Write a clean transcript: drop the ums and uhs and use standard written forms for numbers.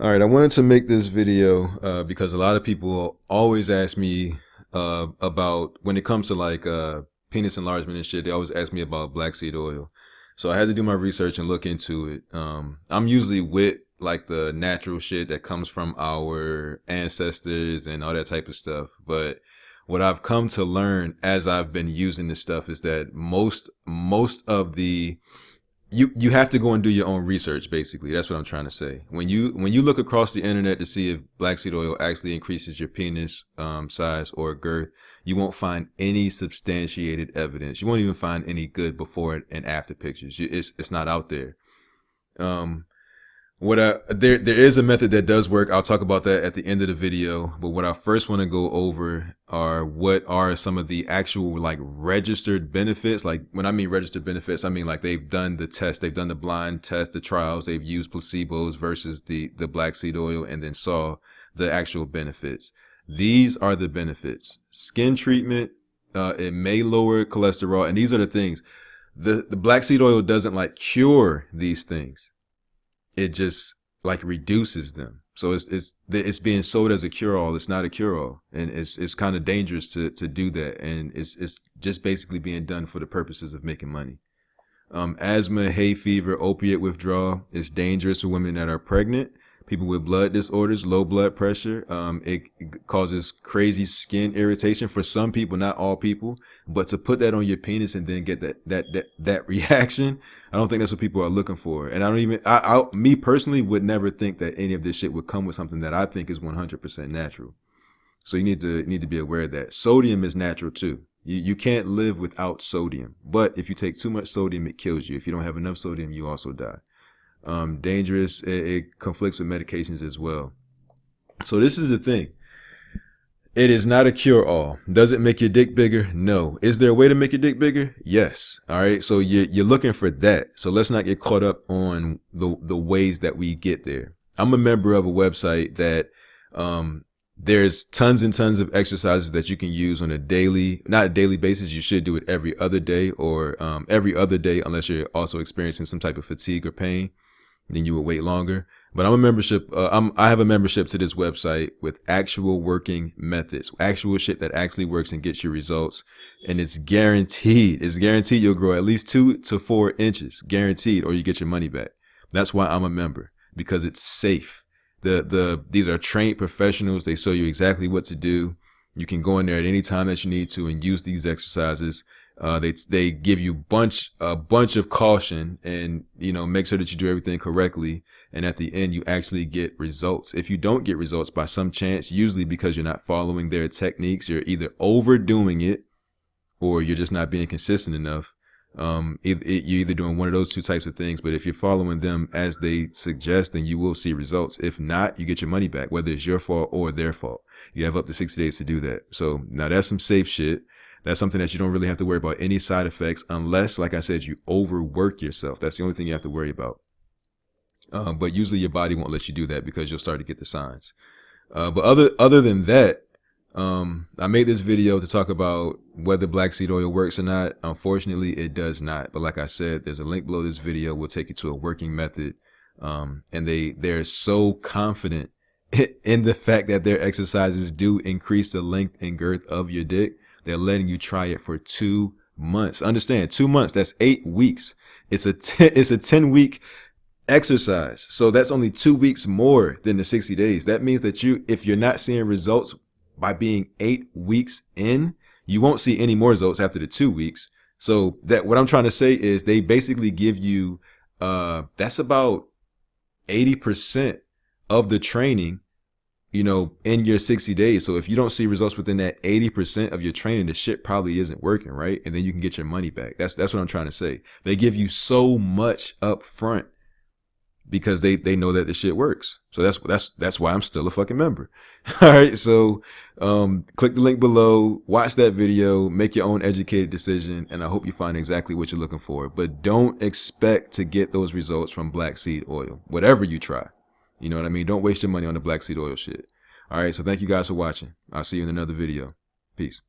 All right, I wanted to make this video because a lot of people always ask me about when it comes to like penis enlargement and shit. They always ask me about black seed oil, so I had to do my research and look into it. I'm usually with like the natural shit that comes from our ancestors and all that type of stuff, but what I've come to learn as I've been using this stuff is that most of the you have to go and do your own research. Basically, that's what I'm trying to say. When you look across the internet to see if black seed oil actually increases your penis size or girth, you won't find any substantiated evidence. You won't even find any good before and after pictures. It's not out there. um there is a method that does work. I'll talk about that at the end of the video. But what I first want to go over are what are some of the actual like registered benefits. Like when I mean registered benefits, I mean like they've done the test, they've done the blind test, the trials, they've used placebos versus the black seed oil and then saw the actual benefits. These are the benefits. Skin treatment, it may lower cholesterol, and these are the things. The black seed oil doesn't like cure these things. It just like reduces them. So it's being sold as a cure-all. It's not a cure-all, and it's kind of dangerous to do that. And it's just basically being done for the purposes of making money. Asthma, hay fever, opiate withdrawal is dangerous for women that are pregnant, people with blood disorders, low blood pressure. It causes crazy skin irritation for some people, not all people. But to put that on your penis and then get that reaction, I don't think that's what people are looking for. And I don't even, me personally would never think that any of this shit would come with something that I think is 100% natural. So you need to be aware of that. Sodium is natural too. You can't live without sodium, but if you take too much sodium, it kills you. If you don't have enough sodium, you also die. Dangerous. It conflicts with medications as well. So this is the thing. It is not a cure-all. Does it make your dick bigger? No. Is there a way to make your dick bigger? Yes. All right. So you're looking for that. So let's not get caught up on the ways that we get there. I'm a member of a website that there's tons and tons of exercises that you can use on not a daily basis. You should do it every other day or every other day, unless you're also experiencing some type of fatigue or pain. Then you would wait longer. But I have a membership to this website with actual working methods, actual shit that actually works and gets you results. And it's guaranteed. It's guaranteed you'll grow at least 2 to 4 inches, guaranteed, or you get your money back. That's why I'm a member, because it's safe. These are trained professionals. They show you exactly what to do. You can go in there at any time that you need to and use these exercises. They give you a bunch of caution and, make sure that you do everything correctly. And at the end, you actually get results. If you don't get results by some chance, usually because you're not following their techniques, you're either overdoing it or you're just not being consistent enough. You're either doing one of those two types of things, but if you're following them as they suggest, then you will see results. If not, you get your money back, whether it's your fault or their fault. You have up to 60 days to do that. So now that's some safe shit. That's something that you don't really have to worry about any side effects unless, like I said, you overwork yourself. That's the only thing you have to worry about. But usually your body won't let you do that because you'll start to get the signs. But other than that, I made this video to talk about whether black seed oil works or not. Unfortunately, it does not. But like I said, there's a link below this video. We'll take you to a working method. And they're so confident in the fact that their exercises do increase the length and girth of your dick. They're letting you try it for 2 months. Understand, 2 months, that's 8 weeks. It's a 10-week exercise. So that's only 2 weeks more than the 60 days. That means that if you're not seeing results by being 8 weeks in, you won't see any more results after the 2 weeks. So that what I'm trying to say is they basically give you, that's about 80% of the training, in your 60 days. So if you don't see results within that 80% of your training, the shit probably isn't working, right? And then you can get your money back. That's what I'm trying to say. They give you so much up front because they know that the shit works. So that's why I'm still a fucking member. All right. So, click the link below, watch that video, make your own educated decision. And I hope you find exactly what you're looking for, but don't expect to get those results from black seed oil, whatever you try. You know what I mean? Don't waste your money on the black seed oil shit. All right. So thank you guys for watching. I'll see you in another video. Peace.